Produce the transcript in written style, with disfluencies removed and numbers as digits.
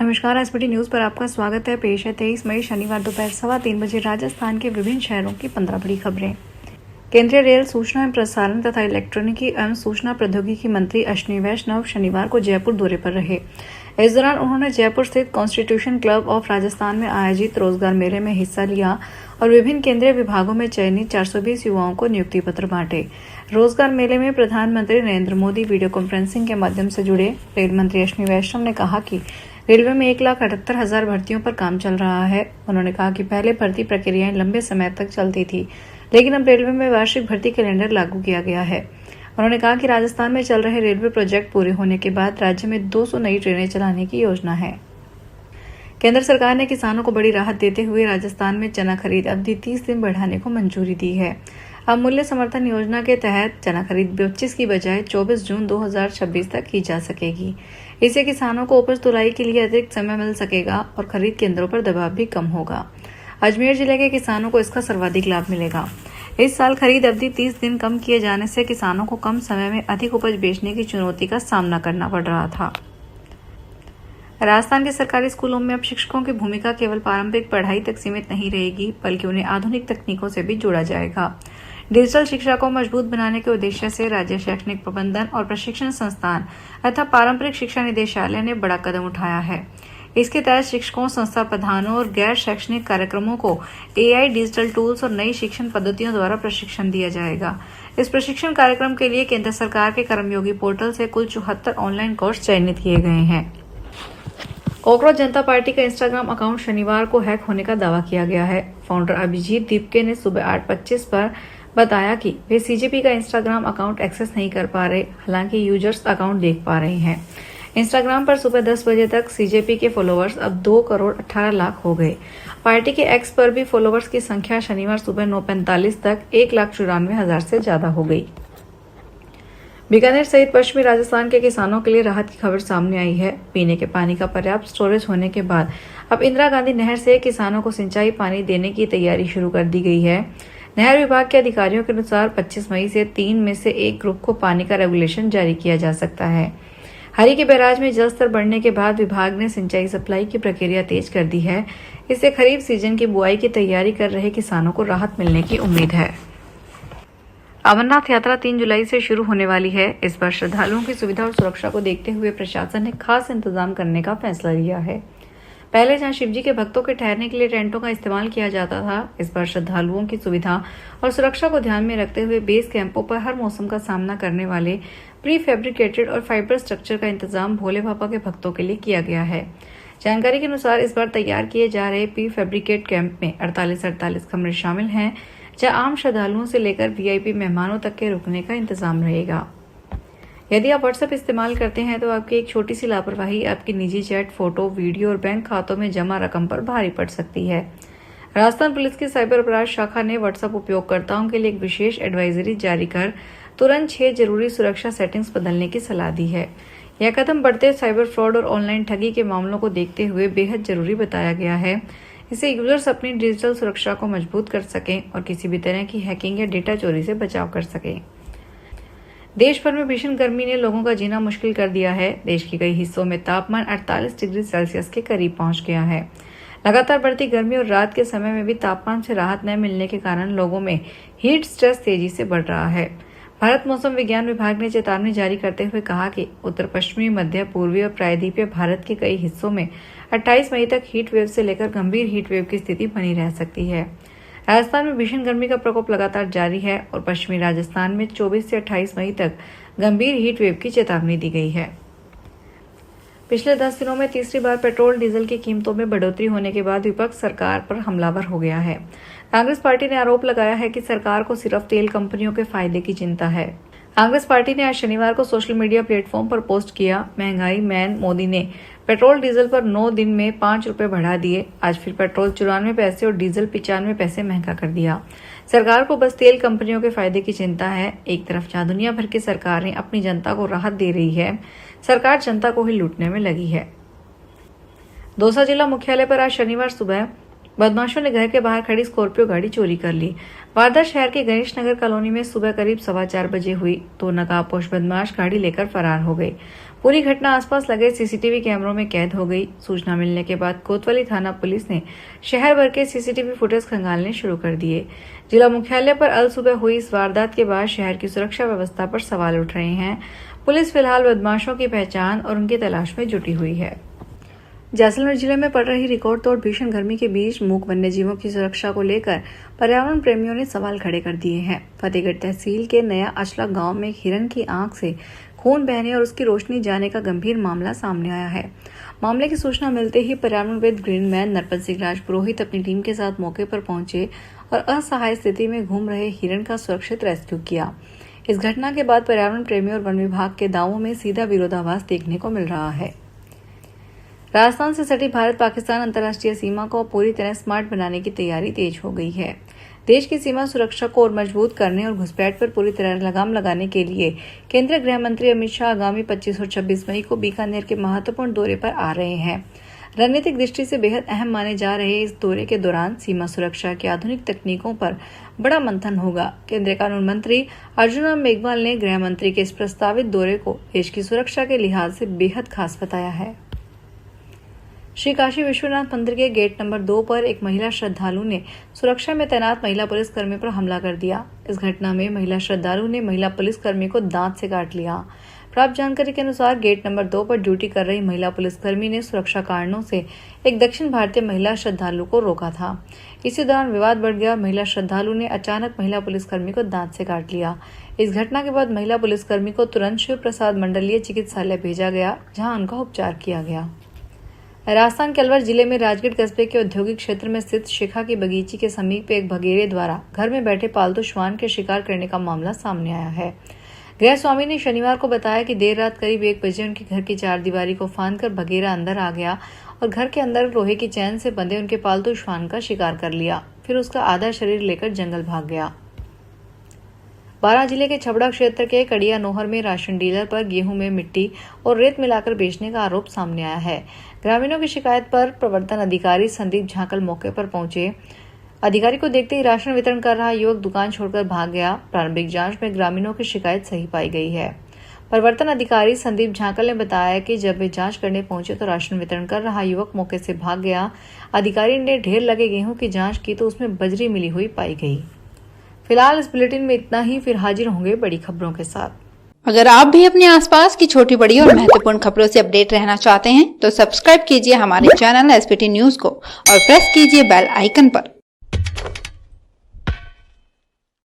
नमस्कार, SBT news पर आपका स्वागत है। पेश है 23 मई शनिवार दोपहर 3:15 बजे राजस्थान के विभिन्न शहरों की 15 बड़ी खबरें। केंद्रीय रेल, सूचना एवं प्रसारण तथा इलेक्ट्रॉनिकी एवं सूचना प्रौद्योगिकी मंत्री अश्विनी वैष्णव शनिवार को जयपुर दौरे पर रहे। इस दौरान उन्होंने जयपुर स्थित कॉन्स्टिट्यूशन क्लब ऑफ राजस्थान में आयोजित रोजगार मेले में हिस्सा लिया और विभिन्न केंद्रीय विभागों में चयनित 420 युवाओं को नियुक्ति पत्र बांटे। रोजगार मेले में प्रधानमंत्री नरेंद्र मोदी वीडियो कॉन्फ्रेंसिंग के माध्यम से जुड़े। रेल मंत्री अश्विनी वैष्णव ने कहा कि रेलवे में 1,78,000 भर्तियों पर काम चल रहा है। उन्होंने कहा कि पहले भर्ती प्रक्रियाएं लंबे समय तक चलती थी, लेकिन अब रेलवे में वार्षिक भर्ती कैलेंडर लागू किया गया है। उन्होंने कहा कि राजस्थान में चल रहे रेलवे प्रोजेक्ट पूरे होने के बाद राज्य में 200 नई ट्रेनें चलाने की योजना है। केंद्र सरकार ने किसानों को बड़ी राहत देते हुए राजस्थान में चना खरीद अवधि 30 दिन बढ़ाने को मंजूरी दी है। अब मूल्य समर्थन योजना के तहत चना खरीद 25 की बजाय 24 जून 2026 तक की जा सकेगी। इससे किसानों को उपज तुलाई के लिए अतिरिक्त समय मिल सकेगा और खरीद केंद्रों पर दबाव भी कम होगा। अजमेर जिले के किसानों को इसका सर्वाधिक लाभ मिलेगा। इस साल खरीद अवधि 30 दिन कम किए जाने से किसानों को कम समय में अधिक उपज बेचने की चुनौती का सामना करना पड़ रहा था। राजस्थान के सरकारी स्कूलों में अब शिक्षकों की भूमिका केवल पारंपरिक पढ़ाई तक सीमित नहीं रहेगी, बल्कि उन्हें आधुनिक तकनीकों से भी जोड़ा जाएगा। डिजिटल शिक्षा को मजबूत बनाने के उद्देश्य से राज्य शैक्षणिक प्रबंधन और प्रशिक्षण संस्थान तथा पारंपरिक शिक्षा निदेशालय ने बड़ा कदम उठाया है। इसके तहत शिक्षकों, संस्था प्रधानों और गैर शैक्षणिक कार्यक्रमों को AI, डिजिटल टूल्स और नई शिक्षण पद्धतियों द्वारा प्रशिक्षण दिया जाएगा। इस प्रशिक्षण कार्यक्रम के लिए केंद्र सरकार के कर्मयोगी पोर्टल से कुल 74 ऑनलाइन कोर्स चयनित किए गए हैं। कॉकरोच जनता पार्टी का इंस्टाग्राम अकाउंट शनिवार को हैक होने का दावा किया गया है। फाउंडर अभिजीत दीपके ने सुबह 8:25 पर बताया कि वे CJP का इंस्टाग्राम अकाउंट एक्सेस नहीं कर पा रहे, हालांकि यूजर्स अकाउंट देख पा रहे हैं। इंस्टाग्राम पर सुबह 10 बजे तक CJP के फॉलोअर्स अब 2,18,00,000 हो गए। पार्टी के एक्स पर भी फॉलोअर्स की संख्या शनिवार सुबह 9:45 तक 1,94,000 से ज्यादा हो गई। बीकानेर सहित पश्चिमी राजस्थान के किसानों के लिए राहत की खबर सामने आई है। पीने के पानी का पर्याप्त स्टोरेज होने के बाद अब इंदिरा गांधी नहर से किसानों को सिंचाई पानी देने की तैयारी शुरू कर दी गई है। नहर विभाग के अधिकारियों के अनुसार 25 मई से 3 में से एक ग्रुप को पानी का रेगुलेशन जारी किया जा सकता है। हरी के बैराज में जलस्तर बढ़ने के बाद विभाग ने सिंचाई सप्लाई की प्रक्रिया तेज कर दी है। इससे खरीफ सीजन की बुआई की तैयारी कर रहे किसानों को राहत मिलने की उम्मीद है। अमरनाथ यात्रा 3 जुलाई से शुरू होने वाली है। इस बार श्रद्धालुओं की सुविधा और सुरक्षा को देखते हुए प्रशासन ने खास इंतजाम करने का फैसला लिया है। पहले जहां शिवजी के भक्तों के ठहरने के लिए टेंटों का इस्तेमाल किया जाता था, इस बार श्रद्धालुओं की सुविधा और सुरक्षा को ध्यान में रखते हुए बेस कैंपों पर हर मौसम का सामना करने वाले प्री फैब्रिकेटेड और फाइबर स्ट्रक्चर का इंतजाम भोले बाबा के भक्तों के लिए किया गया है। जानकारी के अनुसार इस बार तैयार किए जा रहे प्री फैब्रिकेट कैंप में 48 कमरे शामिल हैं, जहां आम श्रद्धालुओं से लेकर VIP मेहमानों तक के रुकने का इंतजाम रहेगा। यदि आप WhatsApp इस्तेमाल करते हैं तो आपकी एक छोटी सी लापरवाही आपकी निजी चैट, फोटो, वीडियो और बैंक खातों में जमा रकम पर भारी पड़ सकती है। राजस्थान पुलिस की साइबर अपराध शाखा ने WhatsApp उपयोगकर्ताओं के लिए एक विशेष एडवाइजरी जारी कर तुरंत 6 जरूरी सुरक्षा सेटिंग्स बदलने की सलाह दी है। यह कदम बढ़ते साइबर फ्रॉड और ऑनलाइन ठगी के मामलों को देखते हुए बेहद जरूरी बताया गया है। इससे यूजर्स अपनी डिजिटल सुरक्षा को मजबूत कर सकें और किसी भी तरह की हैकिंग या डेटा चोरी से बचाव कर सकें। देश भर में भीषण गर्मी ने लोगों का जीना मुश्किल कर दिया है। देश के कई हिस्सों में तापमान 48 डिग्री सेल्सियस के करीब पहुंच गया है। लगातार बढ़ती गर्मी और रात के समय में भी तापमान से राहत न मिलने के कारण लोगों में हीट स्ट्रेस तेजी से बढ़ रहा है। भारत मौसम विज्ञान विभाग ने चेतावनी जारी करते हुए कहा कि उत्तर पश्चिमी, मध्य पूर्वी और प्रायद्वीपीय भारत के कई हिस्सों में 28 मई तक हीट वेव से लेकर गंभीर हीट वेव की स्थिति बनी रह सकती है। राजस्थान में भीषण गर्मी का प्रकोप लगातार जारी है और पश्चिमी राजस्थान में 24 से 28 मई तक गंभीर हीट वेव की चेतावनी दी गई है। पिछले 10 दिनों में तीसरी बार पेट्रोल डीजल की कीमतों में बढ़ोतरी होने के बाद विपक्ष सरकार पर हमलावर हो गया है। कांग्रेस पार्टी ने आरोप लगाया है कि सरकार को सिर्फ तेल कंपनियों के फायदे की चिंता है। कांग्रेस पार्टी ने आज शनिवार को सोशल मीडिया प्लेटफॉर्म पर पोस्ट किया, महंगाई मैन मोदी ने पेट्रोल डीजल पर 9 दिन में 5 रुपए बढ़ा दिए। आज फिर पेट्रोल 94 पैसे और डीजल 95 पैसे महंगा कर दिया। सरकार को बस तेल कंपनियों के फायदे की चिंता है। एक तरफ जहां दुनिया भर की सरकारें अपनी जनता को राहत दे रही है, सरकार जनता को ही लूटने में लगी है। दौसा जिला मुख्यालय पर आज शनिवार सुबह बदमाशों ने घर के बाहर खड़ी स्कॉर्पियो गाड़ी चोरी कर ली। वारदात शहर के गणेश नगर कॉलोनी में सुबह करीब 4:15 बजे हुई। तो नकाबपोश बदमाश गाड़ी लेकर फरार हो गए। पूरी घटना आसपास लगे सीसीटीवी कैमरों में कैद हो गई। सूचना मिलने के बाद कोतवाली थाना पुलिस ने शहर भर के सीसीटीवी फुटेज खंगालने शुरू कर दिए। जिला मुख्यालय पर अल सुबह हुई इस वारदात के बाद शहर की सुरक्षा व्यवस्था पर सवाल उठ रहे हैं। पुलिस फिलहाल बदमाशों की पहचान और उनकी तलाश में जुटी हुई है। जैसलमेर जिले में पड़ रही रिकॉर्ड तोड़ भीषण गर्मी के बीच मूक वन्यजीवों की सुरक्षा को लेकर पर्यावरण प्रेमियों ने सवाल खड़े कर दिए हैं। फतेहगढ़ तहसील के नया अचला गांव में एक हिरन की आंख से खून बहने और उसकी रोशनी जाने का गंभीर मामला सामने आया है। मामले की सूचना मिलते ही पर्यावरणविद ग्रीनमैन नरपत सिंह राजपुरोहित अपनी टीम के साथ मौके पर पहुंचे और असहाय स्थिति में घूम रहे हिरन का सुरक्षित रेस्क्यू किया। इस घटना के बाद पर्यावरण प्रेमियों और वन विभाग के दावों में सीधा विरोधाभास देखने को मिल रहा है। राजस्थान से सटी भारत पाकिस्तान अंतर्राष्ट्रीय सीमा को पूरी तरह स्मार्ट बनाने की तैयारी तेज हो गई है। देश की सीमा सुरक्षा को और मजबूत करने और घुसपैठ पर पूरी तरह लगाम लगाने के लिए केंद्रीय गृह मंत्री अमित शाह आगामी 25 और 26 मई को बीकानेर के महत्वपूर्ण दौरे पर आ रहे हैं। रणनीतिक दृष्टि से बेहद अहम माने जा रहे इस दौरे के दौरान सीमा सुरक्षा की आधुनिक तकनीकों पर बड़ा मंथन होगा। केंद्रीय कानून मंत्री अर्जुन राम मेघवाल ने गृह मंत्री के इस प्रस्तावित दौरे को देश की सुरक्षा के लिहाज से बेहद खास बताया है। श्री काशी विश्वनाथ मंदिर के गेट नंबर 2 पर एक महिला श्रद्धालु ने सुरक्षा में तैनात महिला पुलिसकर्मी पर हमला कर दिया। इस घटना में महिला श्रद्धालु ने महिला पुलिसकर्मी को दांत से काट लिया। प्राप्त जानकारी के अनुसार गेट नंबर 2 पर ड्यूटी कर रही महिला पुलिसकर्मी ने सुरक्षा कारणों से एक दक्षिण भारतीय महिला श्रद्धालु को रोका था। इसी दौरान विवाद बढ़ गया। महिला श्रद्धालु ने अचानक महिला पुलिसकर्मी को दांत से काट लिया। इस घटना के बाद महिला पुलिसकर्मी को तुरंत शिव प्रसाद मंडलीय चिकित्सालय भेजा गया, जहां उनका उपचार किया गया। राजस्थान के अलवर जिले में राजगढ़ कस्बे के औद्योगिक क्षेत्र में स्थित शिखा की बगीची के समीप एक भगेरे द्वारा घर में बैठे पालतू श्वान के शिकार करने का मामला सामने आया है। गृह स्वामी ने शनिवार को बताया कि देर रात करीब 1 बजे उनके घर की चारदीवारी को फांदकर भगेरा अंदर आ गया और घर के अंदर लोहे की चैन से बंधे उनके पालतू श्वान का शिकार कर लिया। फिर उसका आधा शरीर लेकर जंगल भाग गया। बारां जिले के छबड़ा क्षेत्र के कड़िया नोहर में राशन डीलर पर गेहूं में मिट्टी और रेत मिलाकर बेचने का आरोप सामने आया है। ग्रामीणों की शिकायत पर प्रवर्तन अधिकारी संदीप झाकल मौके पर पहुंचे। अधिकारी को देखते ही राशन वितरण कर रहा युवक दुकान छोड़कर भाग गया। प्रारंभिक जांच में ग्रामीणों की शिकायत सही पाई गई है। प्रवर्तन अधिकारी संदीप झाकल ने बताया कि जब वे जांच करने पहुंचे तो राशन वितरण कर रहा युवक मौके से भाग गया। अधिकारी ने ढेर लगे गेहूं की जांच की तो उसमें बजरी मिली हुई पाई गई। फिलहाल इस बुलेटिन में इतना ही। फिर हाजिर होंगे बड़ी खबरों के साथ। अगर आप भी अपने आसपास की छोटी बड़ी और महत्वपूर्ण खबरों से अपडेट रहना चाहते हैं तो सब्सक्राइब कीजिए हमारे चैनल एसपीटी न्यूज को और प्रेस कीजिए बेल आइकन पर।